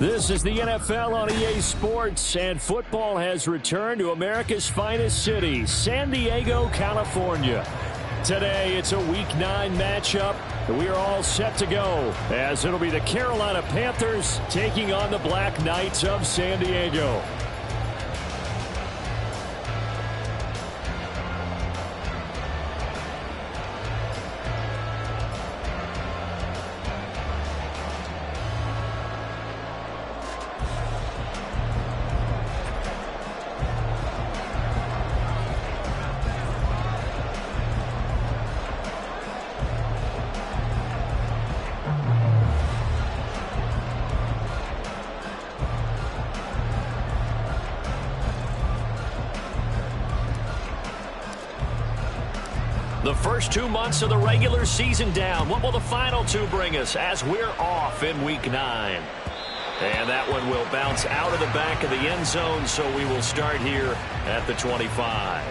This is the NFL on EA Sports, and football has returned to America's finest city, San Diego, California. Today, it's a Week 9 matchup, and we are all set to go, as it'll be the Carolina Panthers taking on the Black Knights of San Diego. The first 2 months of the regular season down. What will the final two bring us as we're off in Week 9? And that one will bounce out of the back of the end zone, so we will start here at the 25.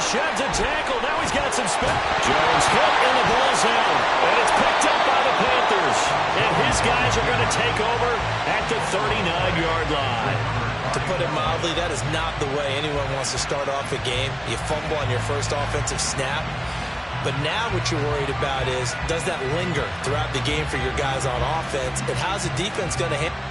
Sheds a tackle. Now he's got some space. Jones hit and the ball's out. And it's picked up by the Panthers. And his guys are going to take over at the 39-yard line. To put it mildly, that is not the way anyone wants to start off a game. You fumble on your first offensive snap. But now what you're worried about is, does that linger throughout the game for your guys on offense? And how's the defense going to handle it?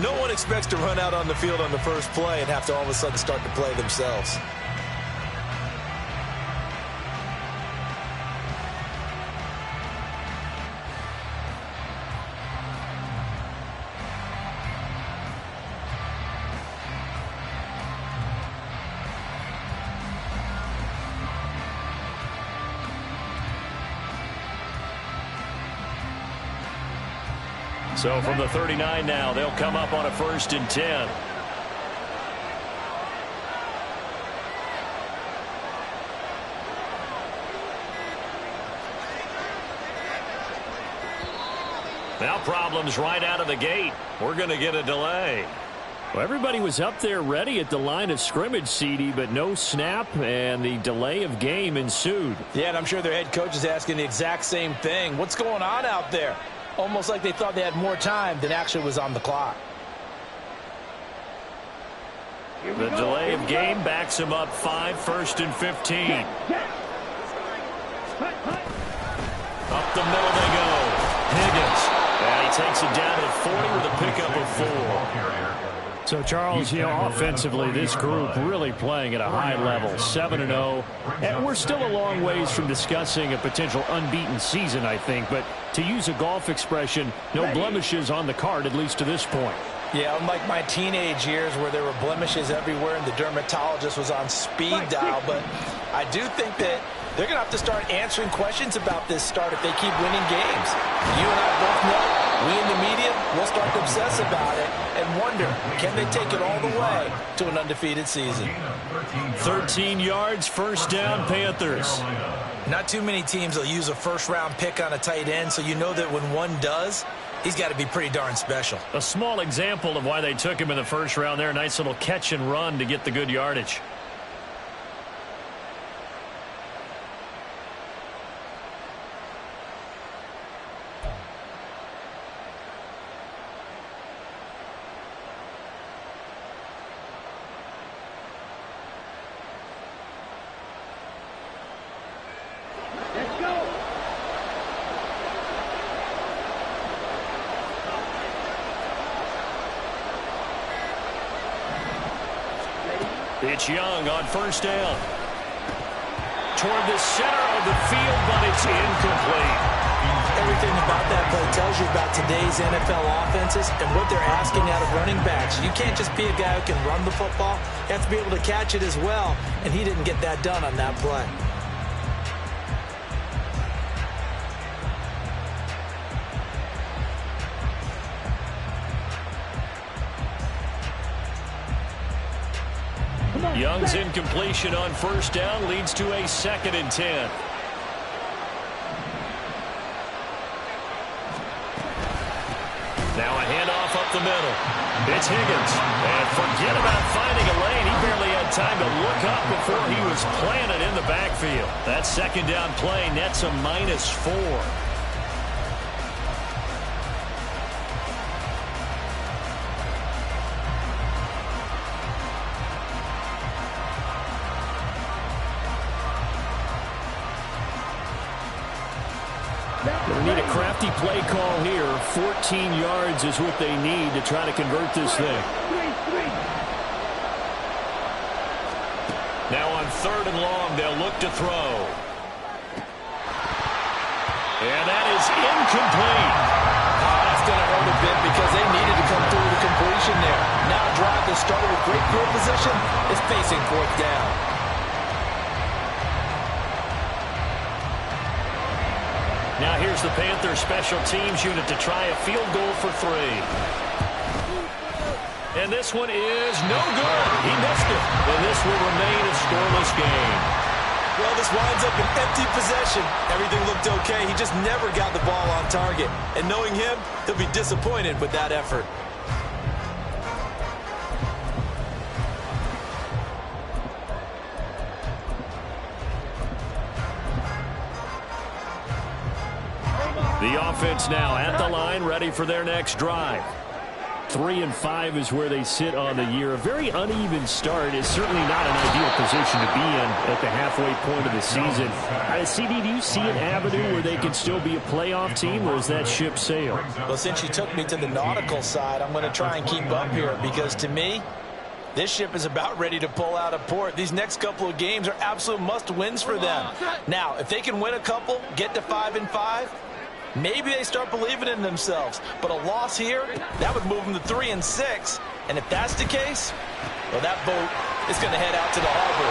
No one expects to run out on the field on the first play and have to all of a sudden start to play themselves. So from the 39 now, they'll come up on a 1st and 10. Now problems right out of the gate. We're going to get a delay. Well, everybody was up there ready at the line of scrimmage, CD, but no snap, and the delay of game ensued. Yeah, and I'm sure their head coach is asking the exact same thing. What's going on out there? Almost like they thought they had more time than actually was on the clock. The delay of game backs him up 5, 1st and 15. Up the middle they go. Higgins. And he takes it down to the 40 with a pickup of 4. So, Charles, offensively, this group really playing at a high level, 7-0. And we're still a long ways from discussing a potential unbeaten season, I think. But to use a golf expression, no blemishes on the card, at least to this point. Yeah, unlike my teenage years where there were blemishes everywhere and the dermatologist was on speed dial. But I do think that they're going to have to start answering questions about this start if they keep winning games. You and I both know, we in the media, we'll start to obsess about it and wonder, can they take it all the way to an undefeated season? 13 yards, 1st down, Panthers. Not too many teams will use a first-round pick on a tight end, so you know that when one does, he's got to be pretty darn special. A small example of why they took him in the 1st round there. Nice little catch and run to get the good yardage. It's Young on first down. Toward the center of the field, but it's incomplete. Everything about that play tells you about today's NFL offenses and what they're asking out of running backs. You can't just be a guy who can run the football. You have to be able to catch it as well, and he didn't get that done on that play. Young's incompletion on first down leads to a 2nd and 10. Now a handoff up the middle. It's Higgins. And forget about finding a lane. He barely had time to look up before he was planted in the backfield. That 2nd down play nets a -4. They need a crafty play call here. 14 yards is what they need to try to convert this thing. Now on 3rd and long, they'll look to throw. And that is incomplete. Oh, that's going to hurt a bit because they needed to come through the completion there. Now a drive that started with great field position is facing 4th down. Now here's the Panthers special teams unit to try a field goal for 3. And this one is no good. He missed it. And this will remain a scoreless game. Well, this winds up an empty possession. Everything looked okay. He just never got the ball on target. And knowing him, he'll be disappointed with that effort. The offense now at the line, ready for their next drive. 3-5 is where they sit on the year. A very uneven start is certainly not an ideal position to be in at the halfway point of the season. CD, do you see an avenue where they can still be a playoff team, or is that ship sailed? Well, since you took me to the nautical side, I'm going to try and keep up here because to me, this ship is about ready to pull out of port. These next couple of games are absolute must-wins for them. Now, if they can win a couple, get to 5-5, maybe they start believing in themselves. But a loss here, that would move them to 3-6. And if that's the case, well, that boat is going to head out to the harbor.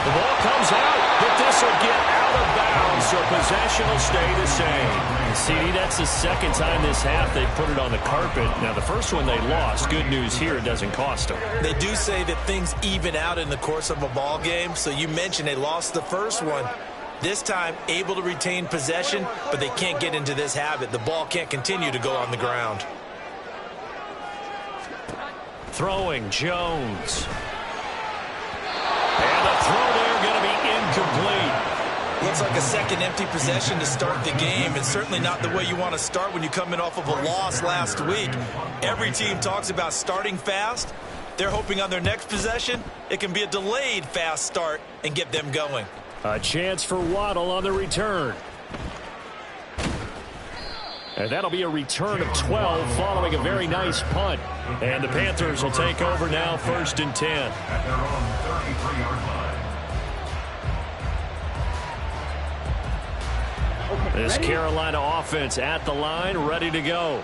The ball comes out, but this will get out of bounds, so possession will stay the same. CD, that's the 2nd time this half they put it on the carpet. Now, the first one they lost. Good news here, it doesn't cost them. They do say that things even out in the course of a ball game. So you mentioned they lost the first one. This time, able to retain possession, but they can't get into this habit. The ball can't continue to go on the ground. Throwing, Jones. And the throw there going to be incomplete. Looks like a second empty possession to start the game, and certainly not the way you want to start when you come in off of a loss last week. Every team talks about starting fast. They're hoping on their next possession, it can be a delayed fast start and get them going. A chance for Waddle on the return. And that'll be a return of 12 following a very nice punt. And the Panthers will take over now, 1st and 10. At their own 33-yard line. This Carolina offense at the line, ready to go.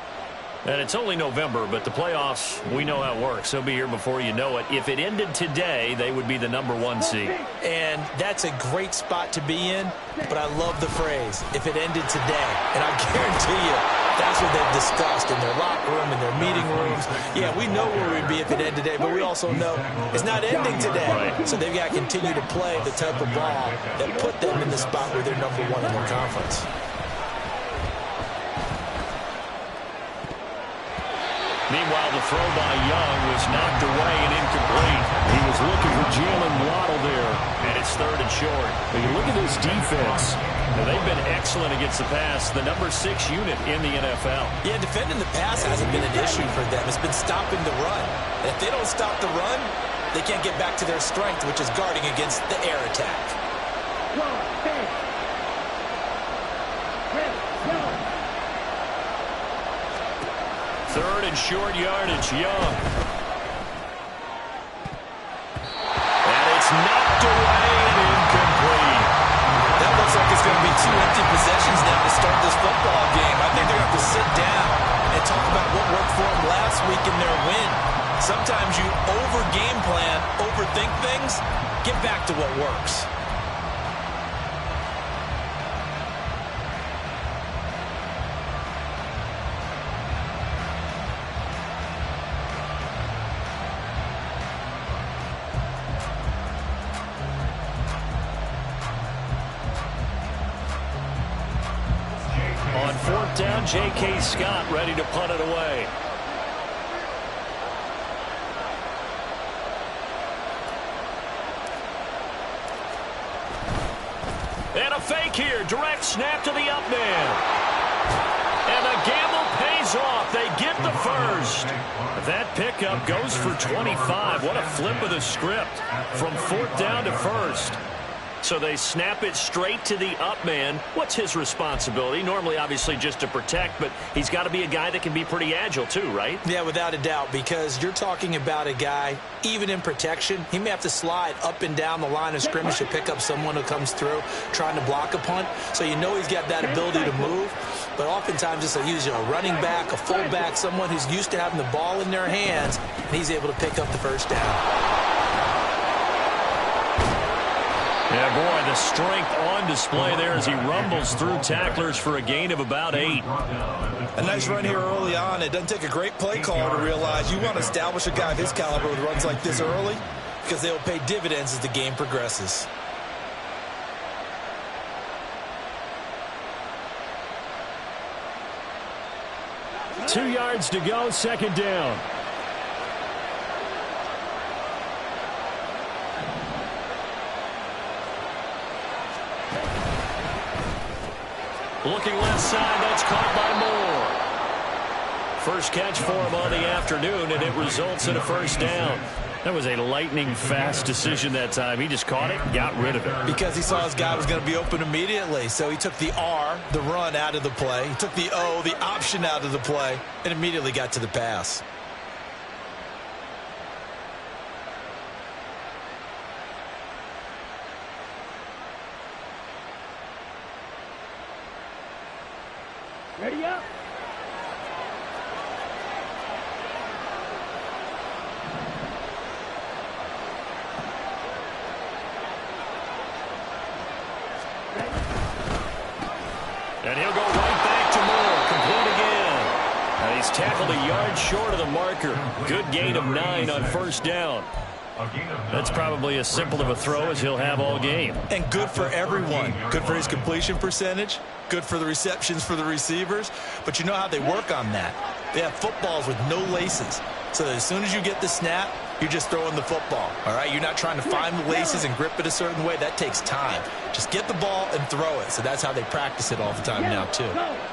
And it's only November, but the playoffs, we know how it works. They'll be here before you know it. If it ended today, they would be the #1 seed. And that's a great spot to be in, but I love the phrase, if it ended today. And I guarantee you, that's what they've discussed in their locker room, in their meeting rooms. Yeah, we know where we'd be if it ended today, but we also know it's not ending today. Right. So they've got to continue to play the type of ball that put them in the spot where they're #1 in their conference. Meanwhile, the throw by Young was knocked away and incomplete. He was looking for Jalen Waddle there, and it's 3rd and short. But you look at this defense. Now, they've been excellent against the pass, the #6 unit in the NFL. Yeah, defending the pass hasn't been an issue for them. It's been stopping the run. And if they don't stop the run, they can't get back to their strength, which is guarding against the air attack. 3rd and short yardage, Young. knocked away and incomplete. That looks like it's going to be 2 empty possessions now to start this football game. I think they're going to have to sit down and talk about what worked for them last week in their win. Sometimes you over-game plan, overthink things. Get back to what works. On 4th down, J.K. Scott ready to punt it away. And a fake here. Direct snap to the up man. And the gamble pays off. They get the first. That pickup goes for 25. What a flip of the script from 4th down to 1st. So they snap it straight to the up man. What's his responsibility? Normally, obviously, just to protect, but he's got to be a guy that can be pretty agile too, right? Yeah, without a doubt, because you're talking about a guy, even in protection, he may have to slide up and down the line of scrimmage to pick up someone who comes through trying to block a punt. So you know he's got that ability to move, but oftentimes it's a running back, a fullback, someone who's used to having the ball in their hands, and he's able to pick up the first down. Yeah, boy, the strength on display there as he rumbles through tacklers for a gain of about 8. A nice run here early on. It doesn't take a great play caller to realize you want to establish a guy of his caliber with runs like this early because they will pay dividends as the game progresses. Two yards to go, 2nd down. Looking left side, that's caught by Moore. First catch for him on the afternoon, and it results in a first down. That was a lightning-fast decision that time. He just caught it, got rid of it. Because he saw his guy was going to be open immediately. So he took the R, the run, out of the play. He took the O, the option, out of the play, and immediately got to the pass. Ready up. And he'll go right back to Moore. Complete again. And he's tackled a yard short of the marker. Good gain of 9 on first down. That's probably as simple of a throw as he'll have all game. And good for everyone. Good for his completion percentage. Good for the receptions for the receivers. But you know how they work on that. They have footballs with no laces. So that as soon as you get the snap, you're just throwing the football. All right? You're not trying to find the laces and grip it a certain way. That takes time. Just get the ball and throw it. So that's how they practice it all the time now, too.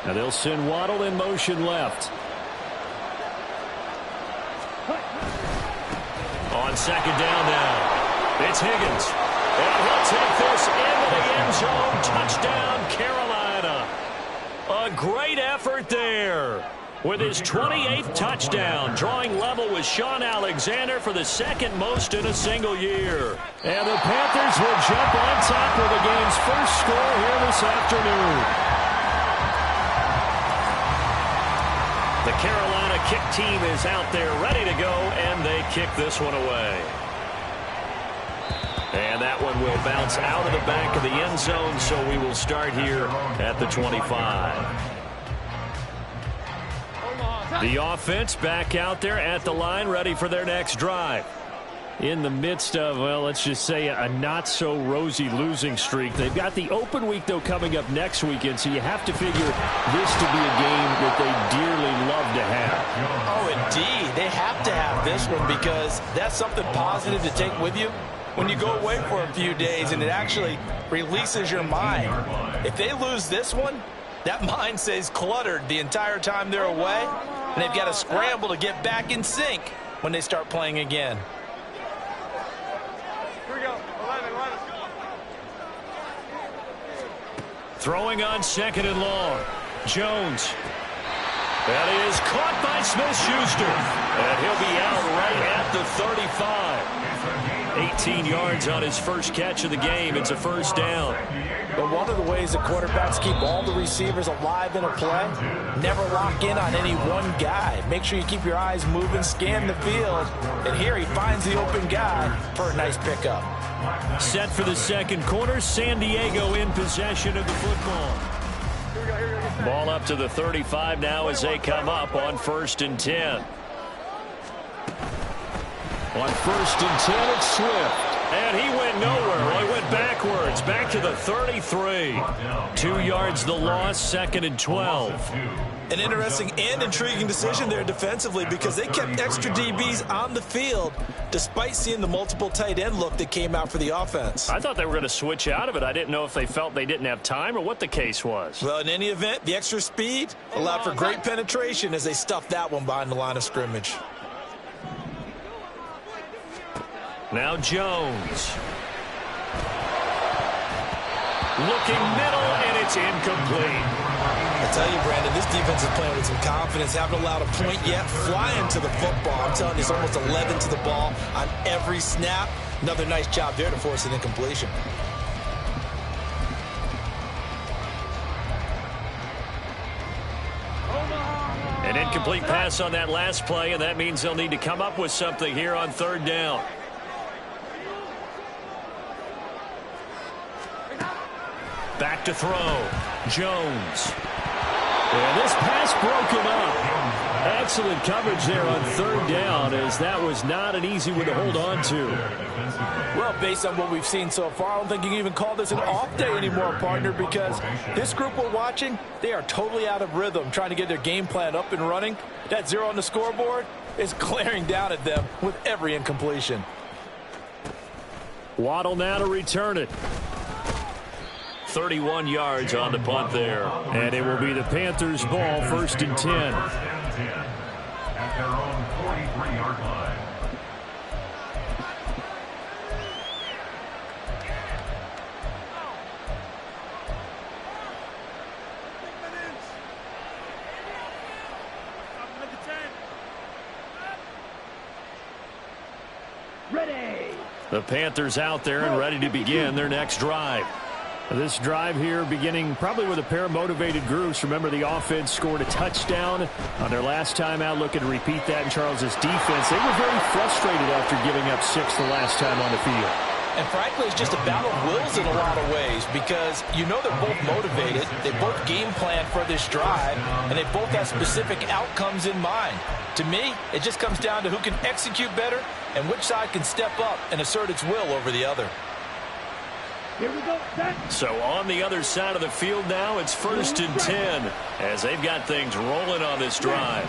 Now they'll send Waddle in motion left. On 2nd down now, it's Higgins. And he'll take this into the end zone. Touchdown, Carolina. A great effort there with his 28th touchdown, drawing level with Sean Alexander for the 2nd most in a single year. And the Panthers will jump on top with the game's first score here this afternoon. The Carolina kick team is out there ready to go, and they kick this one away. And that one will bounce out of the back of the end zone, so we will start here at the 25. The offense back out there at the line, ready for their next drive. In the midst of, well, let's just say a not-so-rosy losing streak. They've got the open week, though, coming up next weekend, so you have to figure this to be a game that they dearly love to have. Oh, indeed. They have to have this one because that's something positive to take with you when you go away for a few days, and it actually releases your mind. If they lose this one, that mind stays cluttered the entire time they're away, and they've got to scramble to get back in sync when they start playing again. Here we go. 11. Throwing on 2nd and long. Jones. That is caught by Smith-Schuster. And he'll be out right at the 35. 18 yards on his first catch of the game. It's a first down. But one of the ways that quarterbacks keep all the receivers alive in a play, never lock in on any one guy. Make sure you keep your eyes moving, scan the field. And here he finds the open guy for a nice pickup. Set for the second quarter. San Diego in possession of the football. Ball up to the 35 now as they come up on 1st and 10. On 1st and 10, it's Swift. And he went nowhere. Well, he went backwards, back to the 33. 2 yards the loss, 2nd and 12. An interesting and intriguing decision there defensively because they kept extra DBs on the field despite seeing the multiple tight end look that came out for the offense. I thought they were going to switch out of it. I didn't know if they felt they didn't have time or what the case was. Well, in any event, the extra speed allowed for great penetration as they stuffed that one behind the line of scrimmage. Now Jones. Looking middle, and it's incomplete. I tell you, Brandon, this defense is playing with some confidence. Haven't allowed a point yet. Flying to the football. I'm telling you, it's almost 11 to the ball on every snap. Another nice job there to force an incompletion. An incomplete pass on that last play, and that means they'll need to come up with something here on 3rd down. Back to throw. Jones. And this pass broken up. Excellent coverage there on 3rd down, as that was not an easy one to hold on to. Well, based on what we've seen so far, I don't think you can even call this an off day anymore, partner, because this group we're watching, they are totally out of rhythm, trying to get their game plan up and running. That 0 on the scoreboard is glaring down at them with every incompletion. Waddle now to return it. 31 yards on the punt there. And it will be the Panthers' ball, 1st and 10. At their own 43-yard line. Ready. The Panthers out there and ready to begin their next drive. This drive here beginning probably with a pair of motivated groups. Remember, the offense scored a touchdown on their last time out, looking to repeat that in Charles's defense. They were very frustrated after giving up 6 the last time on the field. And frankly, it's just a battle of wills in a lot of ways because you know they're both motivated. They both game plan for this drive, and they both have specific outcomes in mind. To me, it just comes down to who can execute better and which side can step up and assert its will over the other. Here we go. So on the other side of the field now, it's 1st and 10 as they've got things rolling on this drive.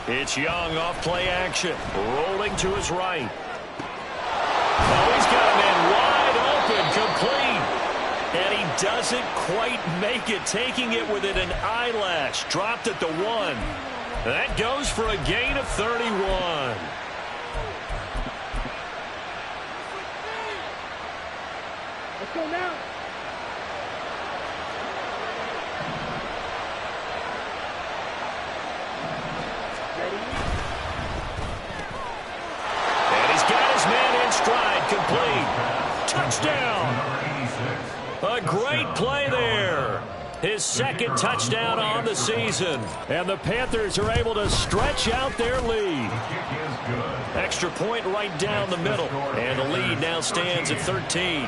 It's Young off play action, rolling to his right. Oh, he's got a man wide open, complete. And he doesn't quite make it, taking it within an eyelash. Dropped at the 1. That goes for a gain of 31. Let's go now. Ready? And he's got his man in stride, complete. Touchdown. A great play there. His 2nd touchdown on the season. And the Panthers are able to stretch out their lead. Extra point right down the middle. And the lead now stands at 13.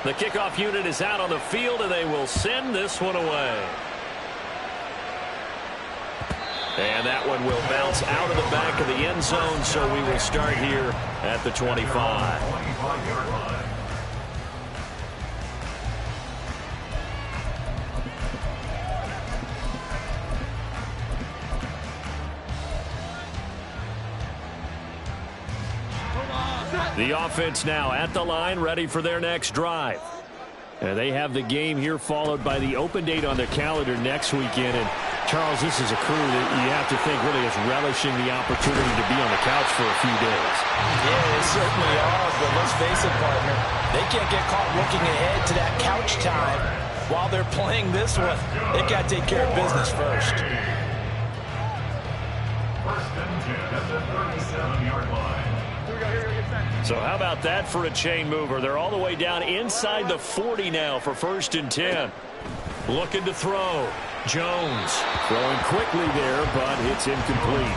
The kickoff unit is out on the field, and they will send this one away. And that one will bounce out of the back of the end zone, so we will start here at the 25. The offense now at the line, ready for their next drive. And they have the game here followed by the open date on their calendar next weekend. And Charles, this is a crew that you have to think really is relishing the opportunity to be on the couch for a few days. Yeah, they certainly are, but let's face it, partner. They can't get caught looking ahead to that couch time while they're playing this one. They've got to take care of business first. 1st and and 10 at the 37-yard line. So how about that for a chain mover? They're all the way down inside the 40 now for 1st and 10. Looking to throw. Jones throwing quickly there, but it's incomplete.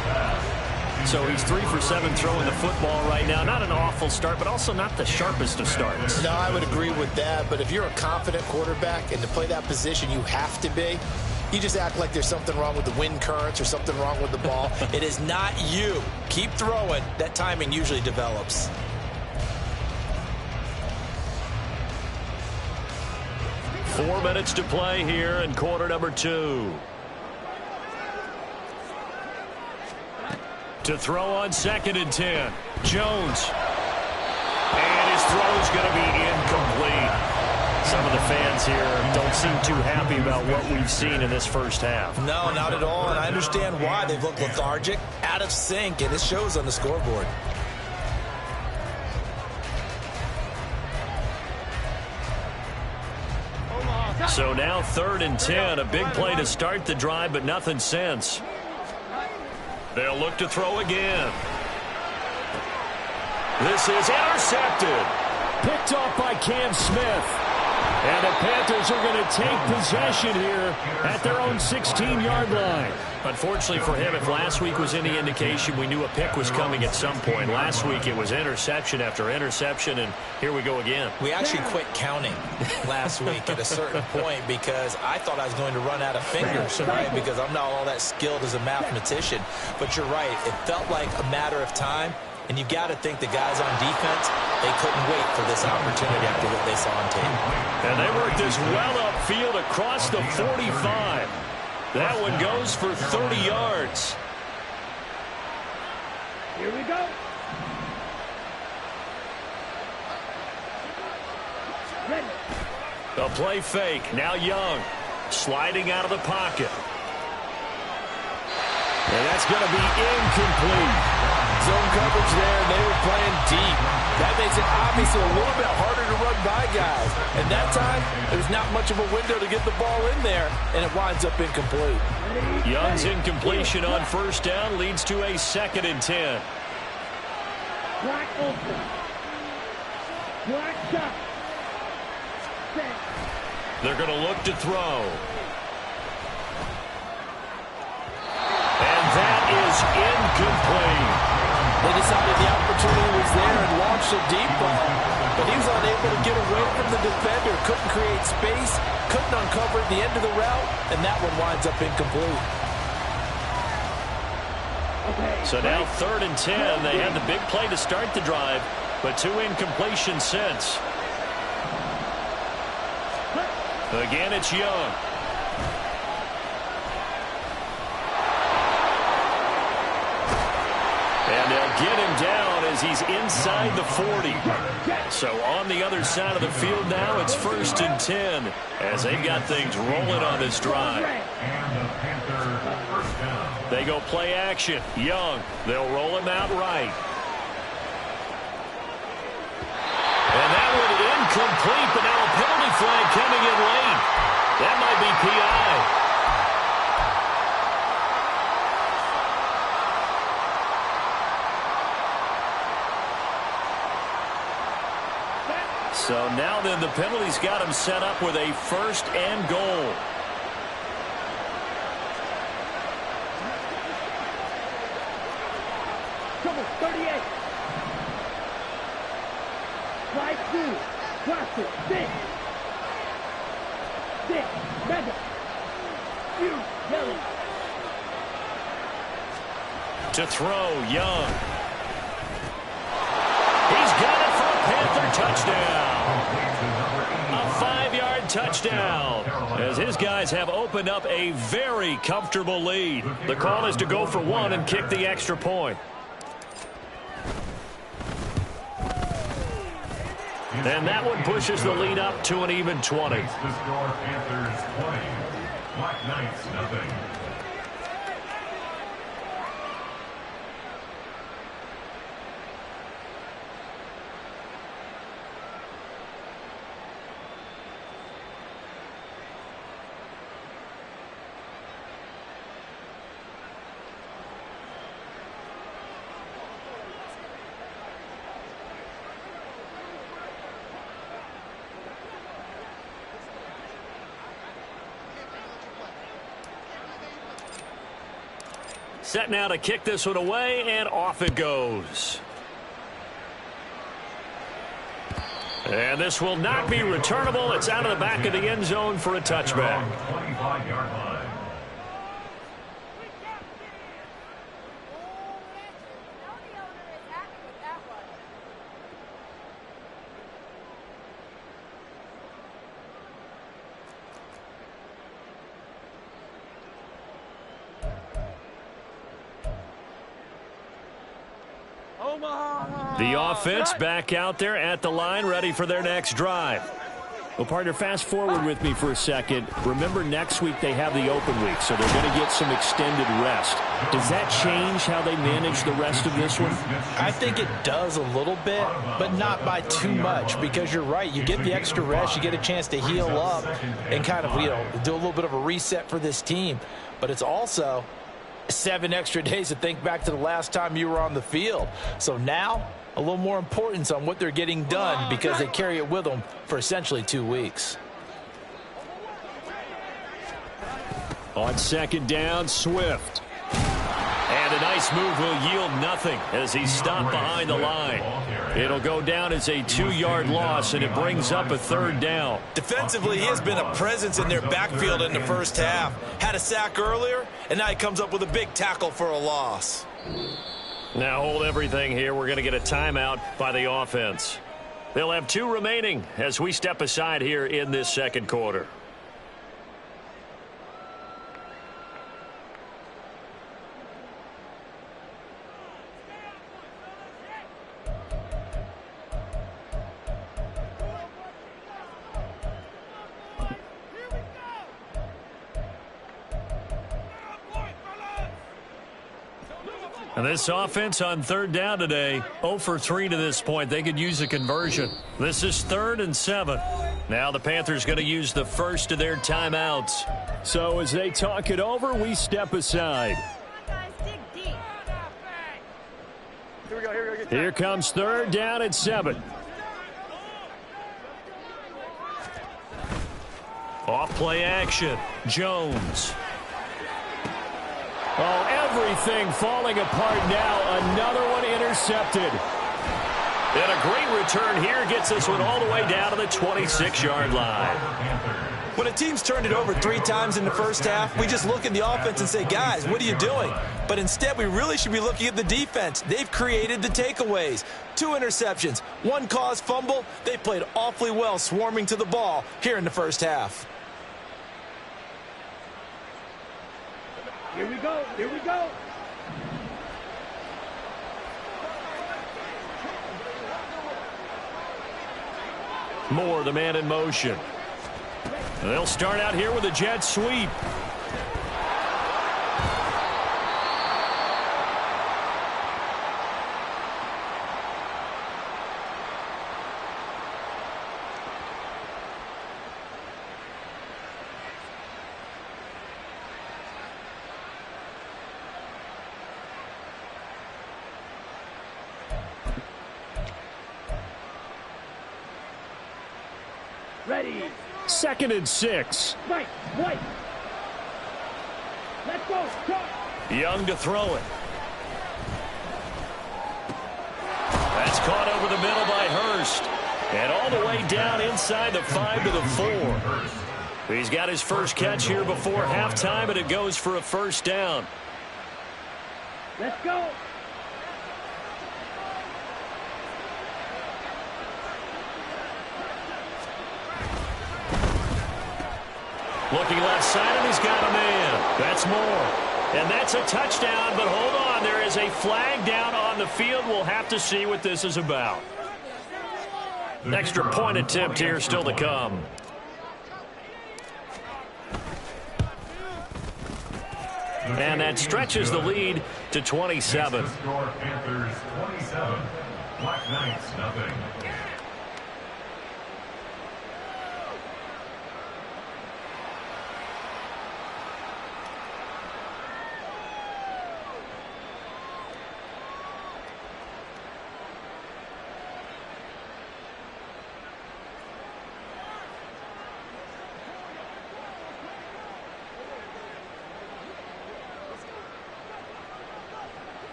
So he's 3 for 7 throwing the football right now. Not an awful start, but also not the sharpest of starts. No, I would agree with that. But if you're a confident quarterback and to play that position, you have to be. You just act like there's something wrong with the wind currents or something wrong with the ball. It is not you. Keep throwing. That timing usually develops. Four minutes to play here in quarter number 2. To throw on 2nd and 10. Jones. And his throw is going to be incomplete. Some of the fans here don't seem too happy about what we've seen in this first half. No, not at all. And I understand why. They've looked lethargic, out of sync, and it shows on the scoreboard. So now 3rd and 10. A big play to start the drive, but nothing since. They'll look to throw again. This is intercepted. Picked off by Cam Smith. And the Panthers are going to take possession here at their own 16-yard line. Unfortunately for him, if last week was any indication, we knew a pick was coming at some point. Last week it was interception after interception, and here we go again. We actually quit counting last week at a certain point because I thought I was going to run out of fingers, right? Because I'm not all that skilled as a mathematician. But you're right. It felt like a matter of time. And you got to think the guys on defense, they couldn't wait for this opportunity after what they saw on tape. And they worked this well upfield across the 45. That one goes for 30 yards. Here we go. Ready. A play fake. Now Young sliding out of the pocket. And that's going to be incomplete. Zone coverage there, and they were playing deep. That makes it obviously a little bit harder to run by guys. And that time, there's not much of a window to get the ball in there, and it winds up incomplete. Young's incompletion on 1st down leads to a 2nd and 10. Black open. Black shot. Set. They're going to look to throw. And that is incomplete. They decided the opportunity was there and launched a deep ball, but he was unable to get away from the defender, couldn't create space, couldn't uncover the end of the route, and that one winds up incomplete. So now 3rd and 10. They had the big play to start the drive, but 2 incompletions since. Again, it's Young. And they'll get him down as he's inside the 40. So on the other side of the field now, it's 1st and 10 as they've got things rolling on this drive. They go play action. Young, they'll roll him out right. And that one incomplete, but now a penalty flag coming in late. That might be PI. So now then the penalty's got him set up with a 1st and goal. Come on, 38. Slide 2. Cross it. 6. 6. Mega. You. Kelly. To throw, Young. He's got it for a Panther touchdown. A 5-yard touchdown as his guys have opened up a very comfortable lead. The call is to go for 1 and kick the extra point. And that one pushes the lead up to an even 20. The score, Panthers 20, Black Knights nothing. Set now to kick this one away, and off it goes. And this will not be returnable. It's out of the back of the end zone for a touchback. 25-yard line. The offense back out there at the line, ready for their next drive. Well, partner, fast forward with me for a second. Remember, next week they have the open week, so they're going to get some extended rest. Does that change how they manage the rest of this one? I think it does a little bit, but not by too much, because you're right. You get the extra rest, you get a chance to heal up and kind of, do a little bit of a reset for this team. But it's also 7 extra days to think back to the last time you were on the field. So now, a little more importance on what they're getting done because they carry it with them for essentially 2 weeks. On second down, Swift. And a nice move will yield nothing as he's stopped behind the line. It'll go down as a 2-yard loss, and it brings up a third down. Defensively, he has been a presence in their backfield in the first half. Had a sack earlier, and now he comes up with a big tackle for a loss. Now hold everything here. We're going to get a timeout by the offense. They'll have 2 remaining as we step aside here in this second quarter. And this offense on third down today, 0 for 3 to this point. They could use a conversion. This is 3rd and 7. Now the Panthers going to use the first of their timeouts. So as they talk it over, we step aside. Here comes 3rd down and 7. Off play action. Jones. Oh, everything falling apart now. Another one intercepted. And a great return here gets this one all the way down to the 26-yard line. When a team's turned it over 3 times in the first half, we just look at the offense and say, guys, what are you doing? But instead, we really should be looking at the defense. They've created the takeaways. 2 interceptions, 1 caused fumble. They played awfully well swarming to the ball here in the first half. Here we go. Here we go. Moore, the man in motion. They'll start out here with a jet sweep. Ready. 2nd and 6. Right. Let's go. Start. Young to throw it. That's caught over the middle by Hurst. And all the way down inside the 5 to the 4. He's got his first catch here before halftime, and it goes for a first down. Let's go. Looking left side, and he's got a man. That's Moore. And that's a touchdown, but hold on. There is a flag down on the field. We'll have to see what this is about. Extra point attempt here still to come. And that stretches the lead to 27. Panthers 27, Black Knights nothing.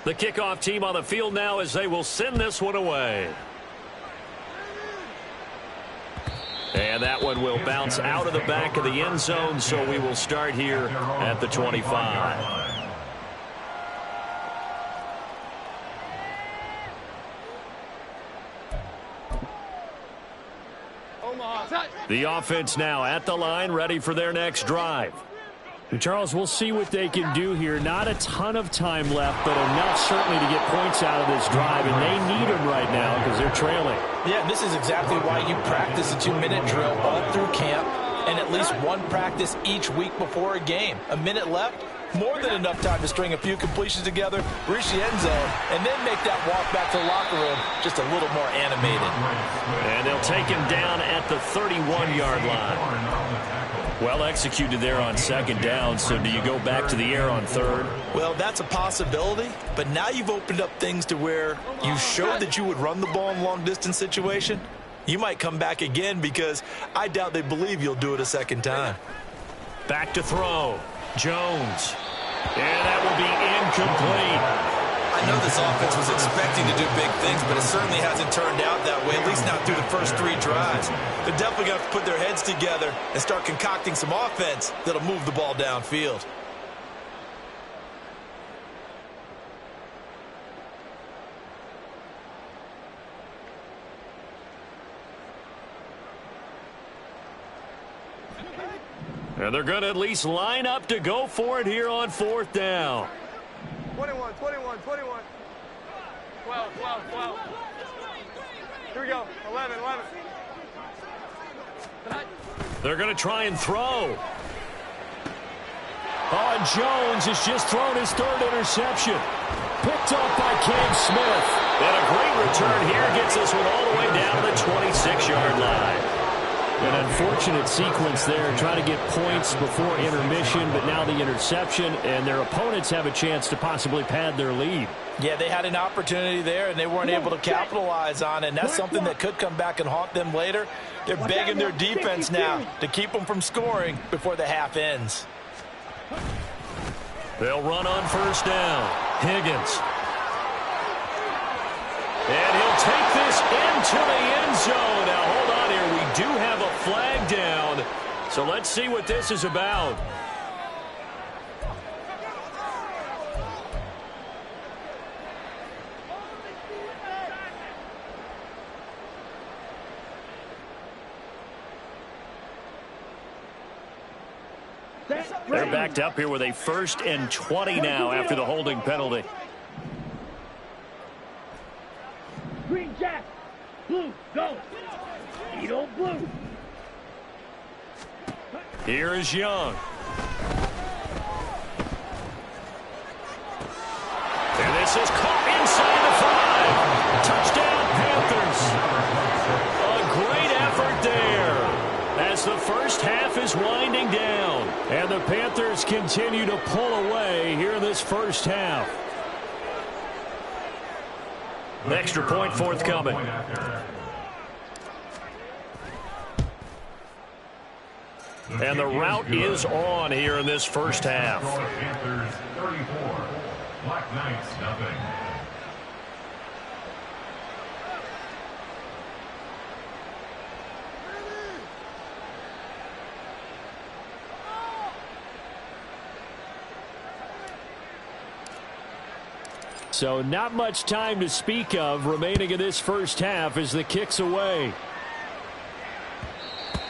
The kickoff team on the field now as they will send this one away. And that one will bounce out of the back of the end zone, so we will start here at the 25. The offense now at the line, ready for their next drive. And Charles, we'll see what they can do here. Not a ton of time left, but enough certainly to get points out of this drive, and they need them right now because they're trailing. Yeah, this is exactly why you practice a 2-minute drill all through camp and at least one practice each week before a game. A minute left, more than enough time to string a few completions together, reach the end zone, and then make that walk back to the locker room just a little more animated. And they'll take him down at the 31-yard line. Well executed there on second down, so do you go back to the air on third? Well, that's a possibility, but now you've opened up things to where you showed that you would run the ball in a long-distance situation. You might come back again because I doubt they believe you'll do it a second time. Back to throw. Jones. And that will be incomplete. I know this offense was expecting to do big things, but it certainly hasn't turned out that way, at least not through the first 3 drives. They're definitely going to have to put their heads together and start concocting some offense that'll move the ball downfield. And they're going to at least line up to go for it here on fourth down. 21, 21, 21. 12, 12, 12. Here we go. 11, 11. They're going to try and throw. Oh, and Jones has just thrown his 3rd interception. Picked up by Cam Smith. And a great return here gets this one all the way down to the 26-yard line. An unfortunate sequence there, trying to get points before intermission, but now the interception, and their opponents have a chance to possibly pad their lead. Yeah, they had an opportunity there, and they weren't able to capitalize on it, and that's something that could come back and haunt them later. They're begging their defense now to keep them from scoring before the half ends. They'll run on first down. Higgins. And he'll take this into the end zone. Now, hold on here. We do have a flag down. So let's see what this is about. They're backed up here with a 1st and 20 now after the holding penalty. Green Jack. Blue, go. Eagle blue. Here is Young. And this is caught inside the 5. Touchdown, Panthers. A great effort there as the first half is winding down. And the Panthers continue to pull away here in this first half. Extra point forthcoming. And the route is on here in this first half. Panthers 34, Black Knights nothing. So not much time to speak of remaining in this first half as the kick's away.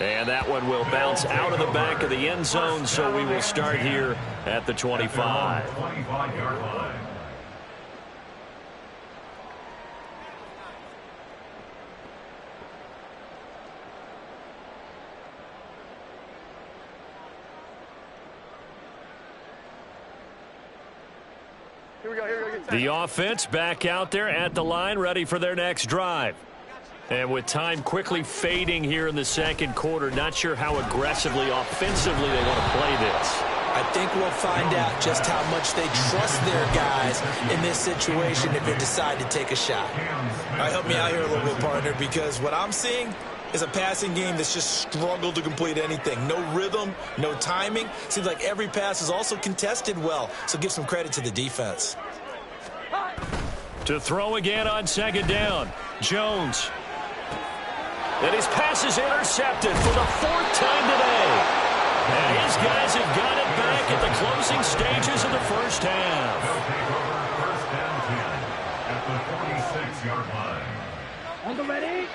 And that one will bounce out of the back of the end zone, so we will start here at the 25. 25-yard line. Here we go, here we go. The offense back out there at the line, ready for their next drive. And with time quickly fading here in the second quarter, not sure how aggressively, offensively they want to play this. I think we'll find out just how much they trust their guys in this situation if they decide to take a shot. All right, help me out here a little bit, partner, because what I'm seeing is a passing game that's just struggled to complete anything. No rhythm, no timing. Seems like every pass is also contested well, so give some credit to the defense. To throw again on second down. Jones. And his pass is intercepted for the 4th time today. And his guys have got it back at the closing stages of the first half. They'll take over first and 10 at the 46-yard line. On the ready.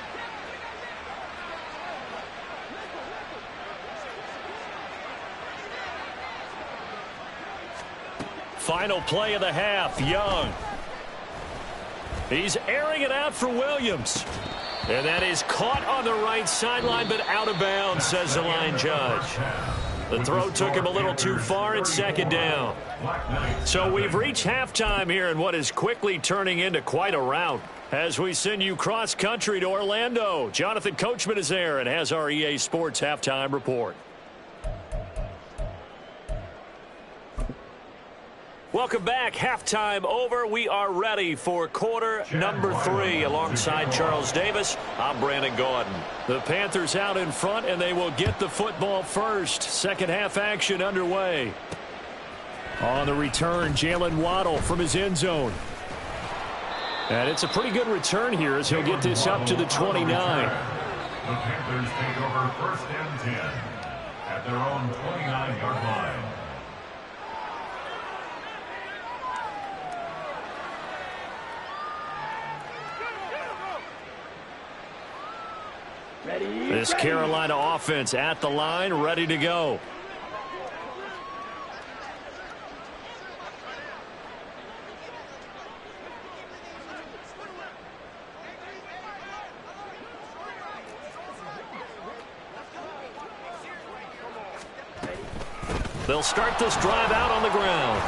Final play of the half, Young. He's airing it out for Williams. And that is caught on the right sideline, but out of bounds, says the line judge. The throw took him a little too far at second down. So we've reached halftime here in what is quickly turning into quite a rout. As we send you cross-country to Orlando, Jonathan Coachman is there and has our EA Sports halftime report. Welcome back. Halftime over. We are ready for quarter number 3. Alongside Charles Davis, I'm Brandon Gaudin. The Panthers out in front, and they will get the football first. Second half action underway. On the return, Jalen Waddle from his end zone. And it's a pretty good return here as he'll get this up to the 29. The Panthers take over first and 10 at their own 29-yard line. This Carolina offense at the line, ready to go. They'll start this drive out on the ground.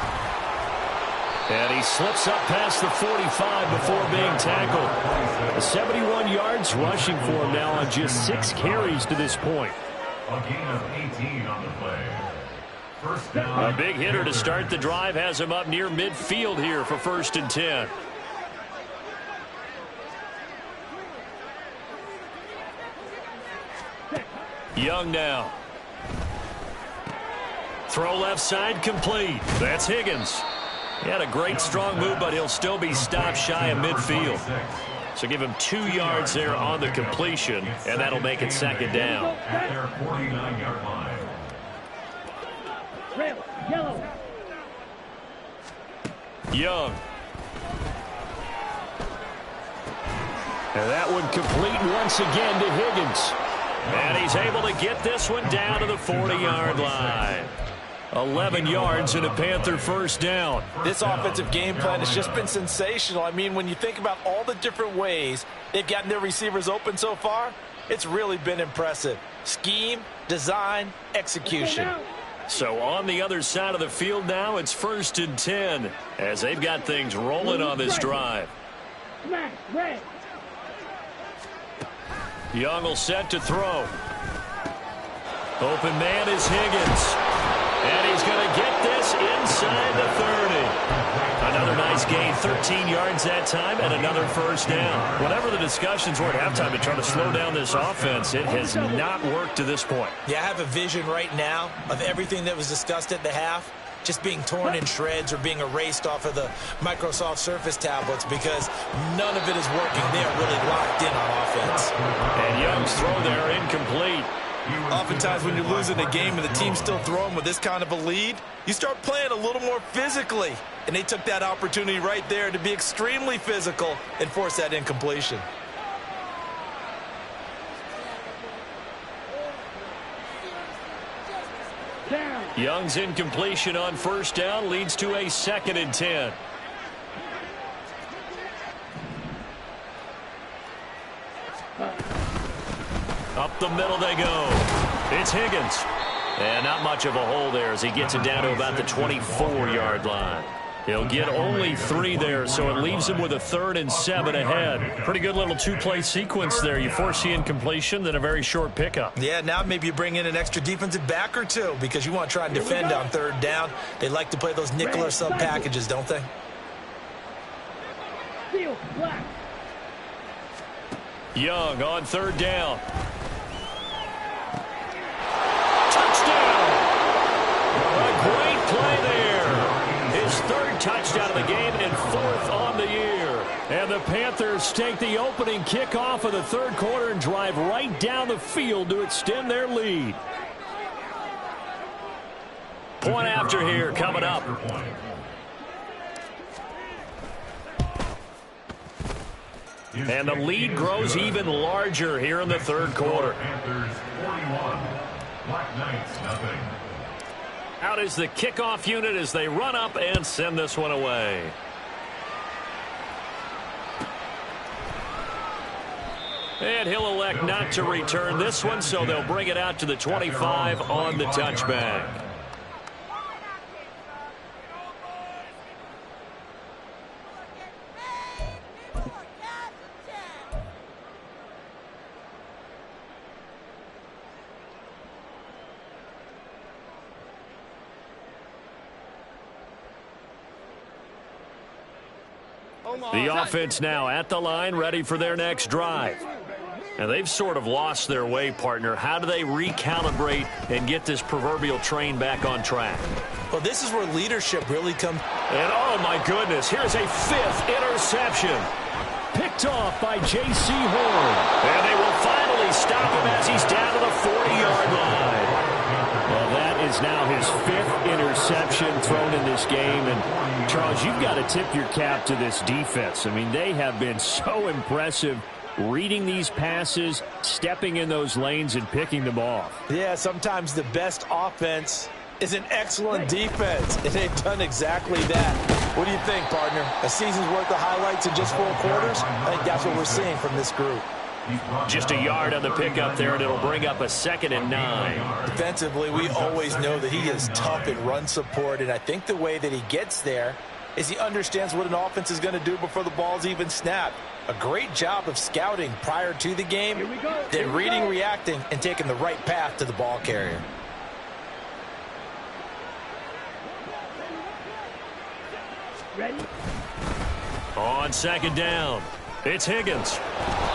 And he slips up past the 45 before being tackled. 71 yards rushing for him now on just 6 carries to this point. A gain of 18 on the play. First down. A big hitter to start the drive has him up near midfield here for first and 10. Young now. Throw left side complete. That's Higgins. He had a great strong move, but he'll still be stopped shy of midfield. So give him 2 yards there on the completion, and that'll make it second down. At their 49-yard line. Red, yellow. Young. And that one complete once again to Higgins. And he's able to get this one down to the 40-yard line. 11 yards and a Panther first down. This offensive game plan has just been sensational. I mean, when you think about all the different ways they've gotten their receivers open so far, it's really been impressive. Scheme, design, execution. So on the other side of the field now, it's first and 10 as they've got things rolling on this drive. Smash, red. Young will set to throw. Open man is Higgins. And he's going to get this inside the 30. Another nice gain, 13 yards that time, and another first down. Whatever the discussions were at halftime to try to slow down this offense, it has not worked to this point. Yeah, I have a vision right now of everything that was discussed at the half just being torn in shreds or being erased off of the Microsoft Surface tablets because none of it is working. They are really locked in on offense. And Young's throw there incomplete. Oftentimes when you're losing a game and the team's still throwing with this kind of a lead, you start playing a little more physically. And they took that opportunity right there to be extremely physical and force that incompletion. Down. Young's incompletion on first down leads to a second and 10. Up the middle they go. It's Higgins. And not much of a hole there as he gets it down to about the 24-yard line. He'll get only 3 there, so it leaves him with a 3rd and 7 ahead. Pretty good little 2-play sequence there. You force the incompletion, then a very short pickup. Yeah, now maybe you bring in an extra defensive back or two because you want to try and defend on 3rd down. They like to play those nickel or sub packages, don't they? Field, black. Young on 3rd down. Touchdown! A great play there. His 3rd touchdown of the game and 4th on the year. And the Panthers take the opening kickoff of the third quarter and drive right down the field to extend their lead. Point after here coming up. And the lead grows even larger here in the third quarter. Panthers 41, Black Knights nothing. Out is the kickoff unit as they run up and send this one away. And he'll elect not to return this one, so they'll bring it out to the 25 on the touchback. The offense now at the line, ready for their next drive. And they've sort of lost their way, partner. How do they recalibrate and get this proverbial train back on track? Well, this is where leadership really comes. And, oh, my goodness, here's a fifth interception. Picked off by J.C. Horn. And they will finally stop him as he's down to the 40-yard line. Well, that is now his fifth interception thrown in this game. And, Charles, you've got to tip your cap to this defense. I mean, they have been so impressive reading these passes, stepping in those lanes, and picking them off. Yeah, sometimes the best offense is an excellent defense, and they've done exactly that. What do you think, partner? A season's worth of highlights in just 4 quarters? I think that's what we're seeing from this group. Just a yard on the pickup there, and it'll bring up a 2nd and 9. Defensively, we always know that he is tough in run support, and I think the way that he gets there is he understands what an offense is going to do before the ball's even snapped. A great job of scouting prior to the game, then reading, reacting, and taking the right path to the ball carrier. Ready? On 2nd down, it's Higgins.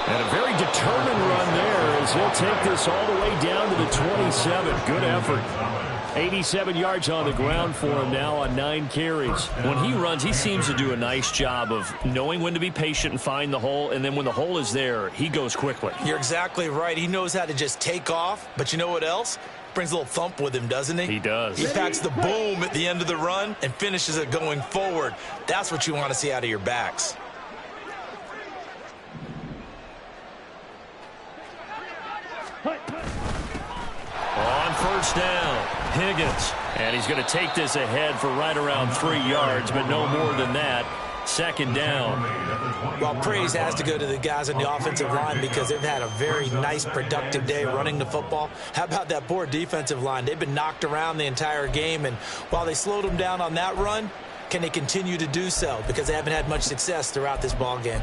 And a very determined run there as he'll take this all the way down to the 27. Good effort. 87 yards on the ground for him now on 9 carries. When he runs, he seems to do a nice job of knowing when to be patient and find the hole, and then when the hole is there, he goes quickly. You're exactly right. He knows how to just take off, but you know what else? Brings a little thump with him, doesn't he? He does. He packs the boom at the end of the run and finishes it going forward. That's what you want to see out of your backs. On 1st down, Higgins. And he's going to take this ahead for right around 3 yards, but no more than that. 2nd down. Well, praise has to go to the guys on the offensive line because they've had a very nice, productive day running the football. How about that poor defensive line? They've been knocked around the entire game, and while they slowed them down on that run, can they continue to do so? Because they haven't had much success throughout this ball game.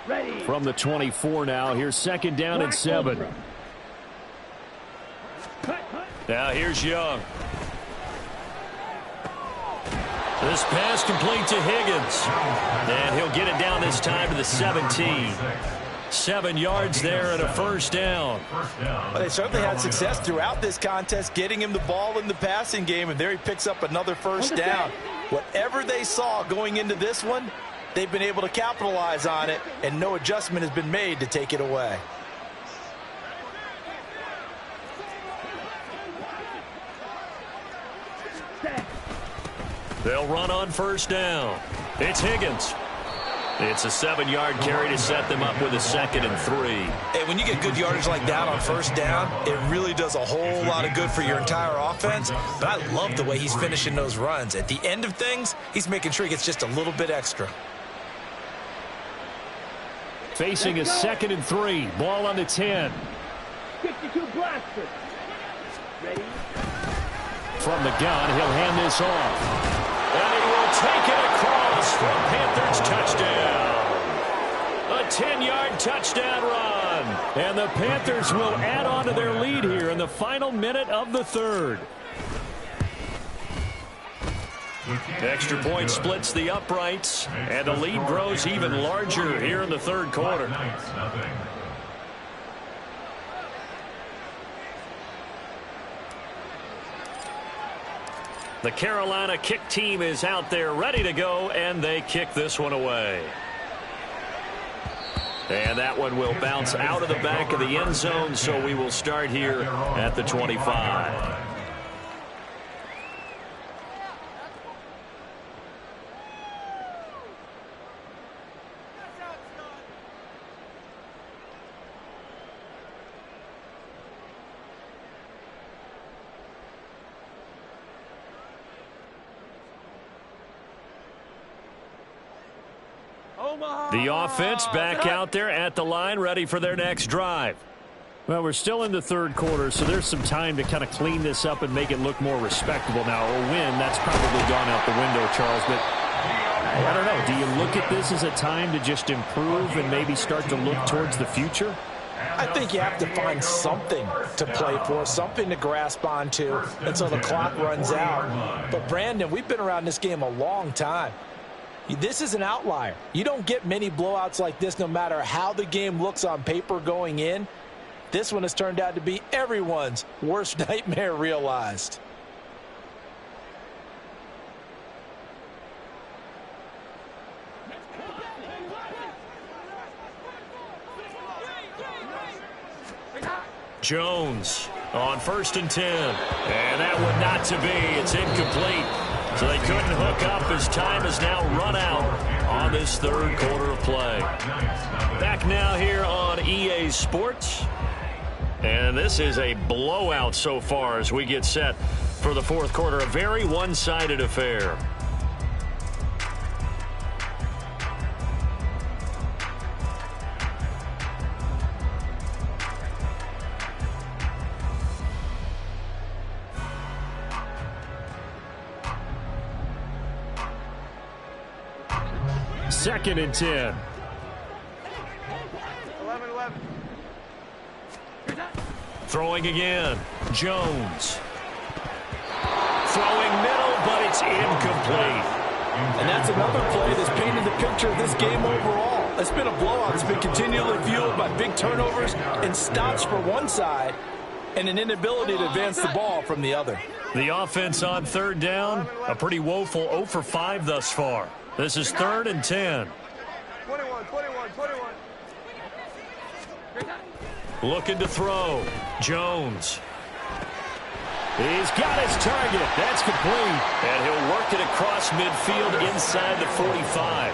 Ready. From the 24 now, here's 2nd down and 7. Now here's Young. This pass complete to Higgins. And he'll get it down this time to the 17. 7 yards there and a 1st down. Well, they certainly had success throughout this contest, getting him the ball in the passing game, and there he picks up another 1st down. Whatever they saw going into this one, they've been able to capitalize on it, and no adjustment has been made to take it away. They'll run on 1st down. It's Higgins. It's a 7-yard carry to set them up with a 2nd and 3. Hey, when you get good yardage like that on 1st down, it really does a whole lot of good for your entire offense. But I love the way he's finishing those runs. At the end of things, he's making sure he gets just a little bit extra. Facing a 2nd and 3. Ball on the 10. 52 blaster. Ready? From the gun, he'll hand this off. And he will take it across for a Panthers touchdown. A 10-yard touchdown run. And the Panthers will add on to their lead here in the final minute of the 3rd. Extra point splits the uprights, and the lead grows even larger here in the 3rd quarter. The Carolina kick team is out there ready to go, and they kick this one away. And that one will bounce out of the back of the end zone, so we will start here at the 25. The offense back out there at the line, ready for their next drive. Well, we're still in the third quarter, so there's some time to kind of clean this up and make it look more respectable. Now, a win, that's probably gone out the window, Charles, but I don't know. Do you look at this as a time to just improve and maybe start to look towards the future? I think you have to find something to play for, something to grasp onto until the clock runs out. But, Brandon, we've been around this game a long time. This is an outlier. You don't get many blowouts like this no matter how the game looks on paper going in. This one has turned out to be everyone's worst nightmare realized. Jones on 1st and 10. And that one not to be. It's incomplete. So they couldn't hook up as time has now run out on this third quarter of play. Back now here on EA Sports. And this is a blowout so far as we get set for the fourth quarter. A very one-sided affair. Second and 10. 11-11. Throwing again. Jones. Throwing middle, but it's incomplete. And that's another play that's painted the picture of this game overall. It's been a blowout. It's been continually fueled by big turnovers and stops for one side and an inability to advance the ball from the other. The offense on third down, a pretty woeful 0 for 5 thus far. This is 3rd and 10. 21. Looking to throw. Jones. He's got his target. That's complete. And he'll work it across midfield inside the 45.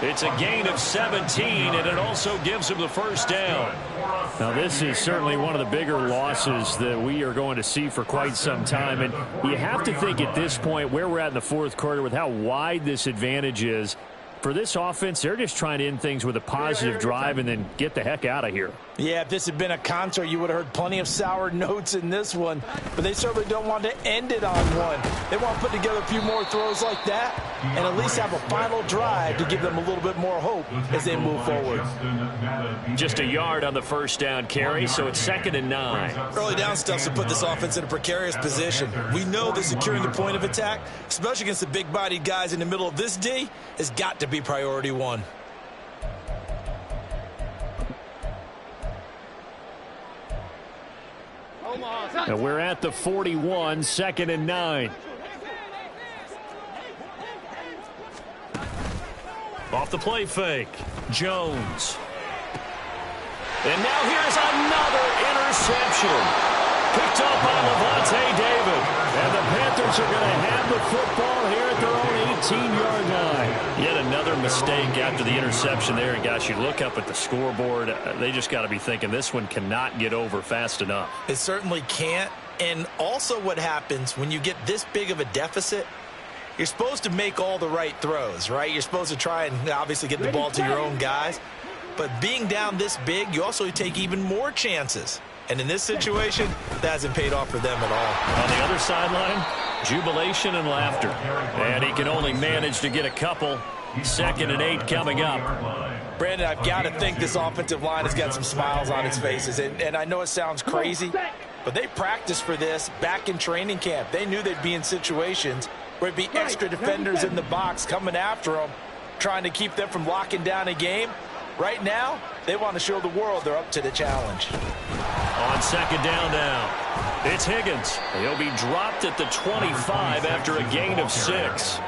It's a gain of 17, and it also gives him the first down. Now, this is certainly one of the bigger losses that we are going to see for quite some time. And you have to think at this point where we're at in the fourth quarter with how wide this advantage is. For this offense, they're just trying to end things with a positive drive and then get the heck out of here. Yeah, if this had been a concert, you would have heard plenty of sour notes in this one. But they certainly don't want to end it on one. They want to put together a few more throws like that and at least have a final drive to give them a little bit more hope as they move forward. Just a yard on the first down carry, so it's 2nd and 9. Early down stuff's to put this offense in a precarious position. We know that securing the point of attack, especially against the big-bodied guys in the middle of this D, has got to be priority one. And we're at the 41, 2nd and 9. Off the play fake. Jones. And now here's another interception. Picked up by Levante David. And the Panthers are going to have the football here at their own 18-yard line. Yet another mistake after the interception there. And, guys, you look up at the scoreboard, they just got to be thinking this one cannot get over fast enough. It certainly can't. And also what happens when you get this big of a deficit, you're supposed to make all the right throws, right? You're supposed to try and obviously get the ball to your own guys. But being down this big, you also take even more chances. And in this situation, that hasn't paid off for them at all. On the other sideline, jubilation and laughter. And he can only manage to get a couple. 2nd and 8 coming up. Brandon, I've got to think this offensive line has got some smiles on its faces. And I know it sounds crazy, but they practiced for this back in training camp. They knew they'd be in situations where it'd be extra defenders in the box coming after them, trying to keep them from locking down a game. Right now, They want to show the world they're up to the challenge. On second down now, it's Higgins. He'll be dropped at the 25 after a gain of 6.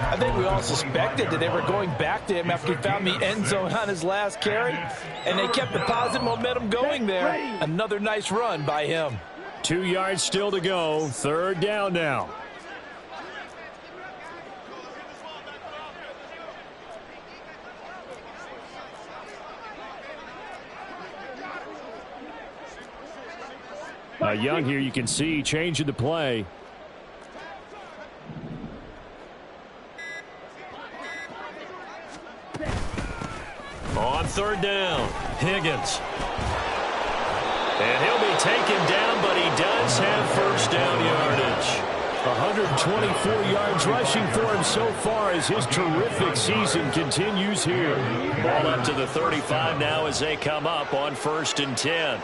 I think we all suspected that they were going back to him after he found the end zone on his last carry, and they kept the positive momentum going there. Another nice run by him. 2 yards still to go. Third down now. Young here, you can see changing the play. On third down, Higgins. And he'll be taken down, but he does have first down yardage. 124 yards rushing for him so far as his terrific season continues here. Ball up to the 35 now as they come up on 1st and 10.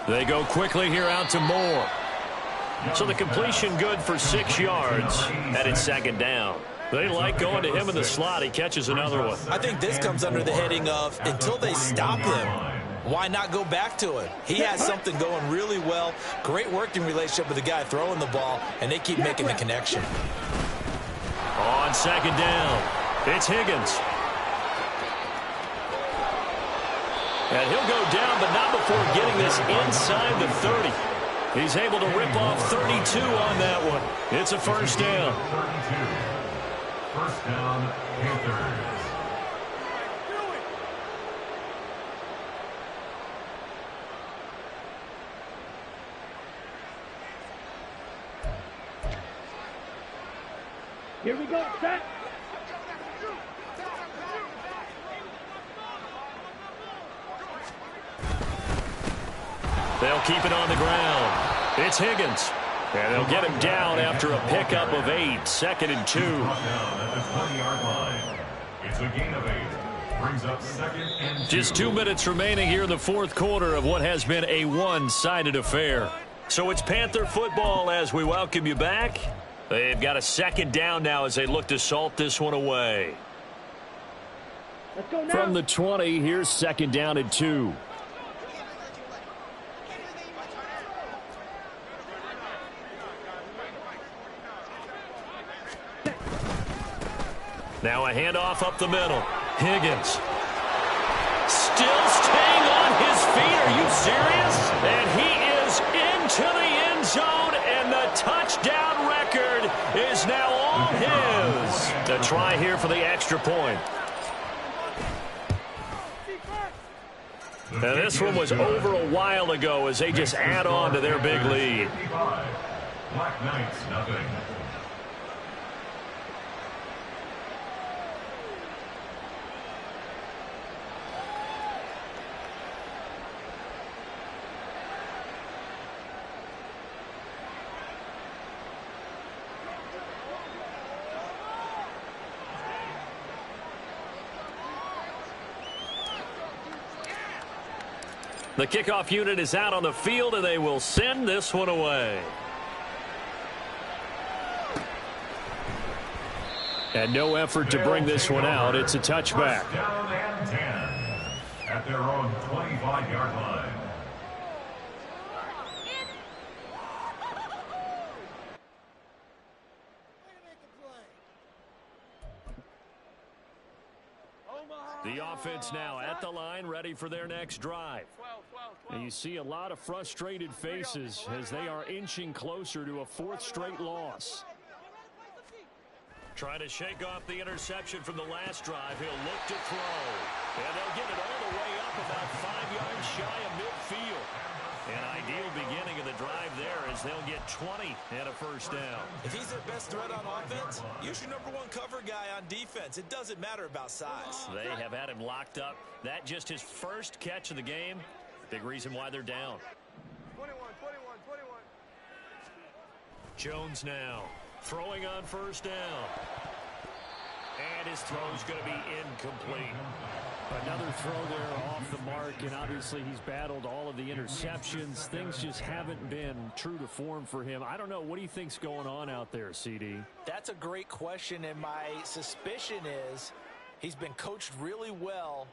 They go quickly here out to Moore. So the completion good for 6 yards, and it's second down. They like going to him in the slot. He catches another one. I think this comes under the heading of until they stop him, why not go back to it? He has something going really well. Great working relationship with the guy throwing the ball, and they keep making the connection. On second down, it's Higgins. And he'll go down, but not before getting this inside the 30. He's able to rip off 32 on that one. It's a first down. 32. First down, Panthers. Here we go, set. They'll keep it on the ground. It's Higgins. And they'll get him down after a pickup of 8. 2nd and 2. Down at the 20-yard line. It's a gain of 8. Brings up 2nd and 2. Just 2 minutes remaining here in the 4th quarter of what has been a one-sided affair. So it's Panther football as we welcome you back. They've got a second down now as they look to salt this one away. Let's go now. From the 20, here's 2nd down and 2. Now a handoff up the middle. Higgins. Still staying on his feet. Are you serious? And he is into the end zone, and the touchdown record is now all his. A try here for the extra point. Now this one was over a while ago as they just add on to their big lead. Black Knights, nothing. The kickoff unit is out on the field, and they will send this one away. And no effort to bring this one out. It's a touchback. First down and 10 at their own 25-yard line. The offense now at the line, ready for their next drive. And you see a lot of frustrated faces as they are inching closer to a 4th straight loss. Trying to shake off the interception from the last drive. He'll look to throw. And they'll get it all the way up about 5 yards shy of midfield. An ideal beginning of the drive there as they'll get 20 and a first down. If he's their best threat on offense, use your #1 cover guy on defense. It doesn't matter about size. They have had him locked up. That just his first catch of the game. Big reason why they're down. 21. Jones now throwing on first down. And his throw is going to be incomplete. Another throw there off the mark, and obviously he's battled all of the interceptions. Things just haven't been true to form for him. I don't know. What do you think's going on out there, CD? That's a great question, and my suspicion is he's been coached really well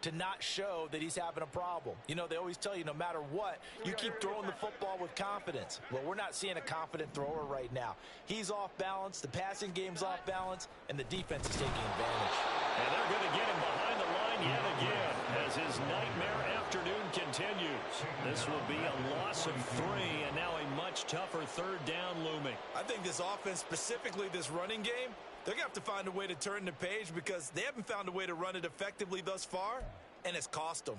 to not show that he's having a problem. You know, they always tell you no matter what, you keep throwing the football with confidence. Well, we're not seeing a confident thrower right now. He's off balance, the passing game's off balance, and the defense is taking advantage. And they're going to get him behind the line yet again as his nightmare afternoon continues. This will be a loss of 3, and now a much tougher 3rd down looming. I think this offense, specifically this running game, they're going to have to find a way to turn the page because they haven't found a way to run it effectively thus far, and it's cost them.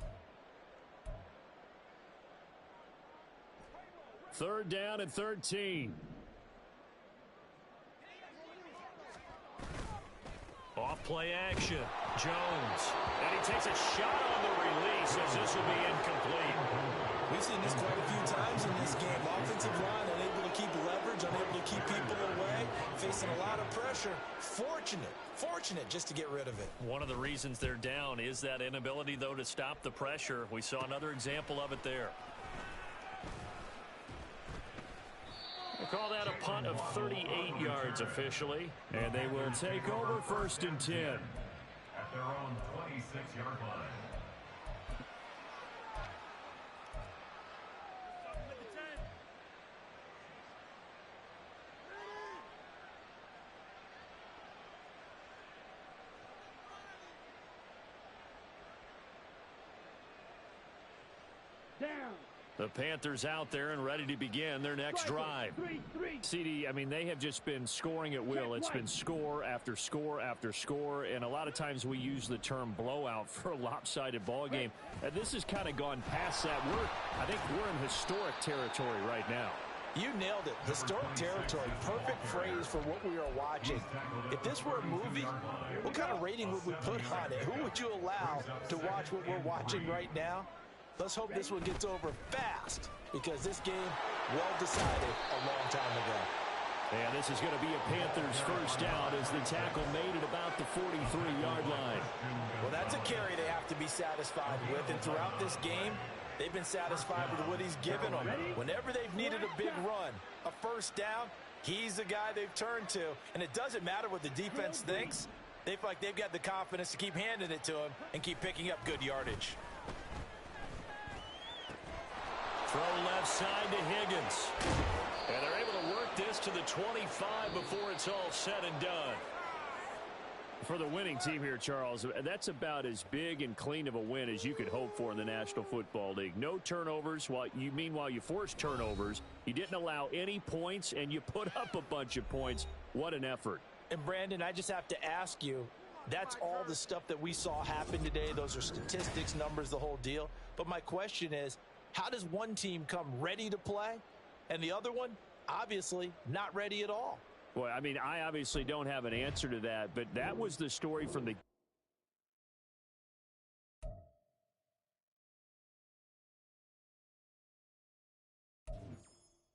3rd down and 13. Off play action. Jones. And he takes a shot on the release as this will be incomplete. We've seen this quite a few times in this game. Offensive line unable to keep leverage, unable to keep people away, facing a lot of pressure. Fortunate just to get rid of it. One of the reasons they're down is that inability, though, to stop the pressure. We saw another example of it there. They call that a punt of 38 yards officially. And they will take over 1st and 10. At their own 26-yard line. Down. The Panthers out there and ready to begin their next drive. CD, I mean, they have just been scoring at will. It's been score after score after score, and a lot of times we use the term blowout for a lopsided ball game. And this has kind of gone past that. I think we're in historic territory right now. You nailed it. Historic territory. Perfect phrase for what we are watching. If this were a movie, what kind of rating would we put on it? Who would you allow to watch what we're watching right now? Let's hope this one gets over fast because this game, well decided a long time ago. And this is going to be a Panthers 1st down as the tackle made at about the 43-yard line. Well, that's a carry they have to be satisfied with. And throughout this game, they've been satisfied with what he's given them. Whenever they've needed a big run, a 1st down, he's the guy they've turned to. And it doesn't matter what the defense thinks. They feel like they've got the confidence to keep handing it to him and keep picking up good yardage. Throw left side to Higgins. And they're able to work this to the 25 before it's all said and done. For the winning team here, Charles, that's about as big and clean of a win as you could hope for in the National Football League. No turnovers. Meanwhile, you forced turnovers. You didn't allow any points, and you put up a bunch of points. What an effort. And, Brandon, I just have to ask you, that's all the stuff that we saw happen today. Those are statistics, numbers, the whole deal. But my question is, how does one team come ready to play and the other one, obviously, not ready at all? Well, I mean, I obviously don't have an answer to that, but that was the story from the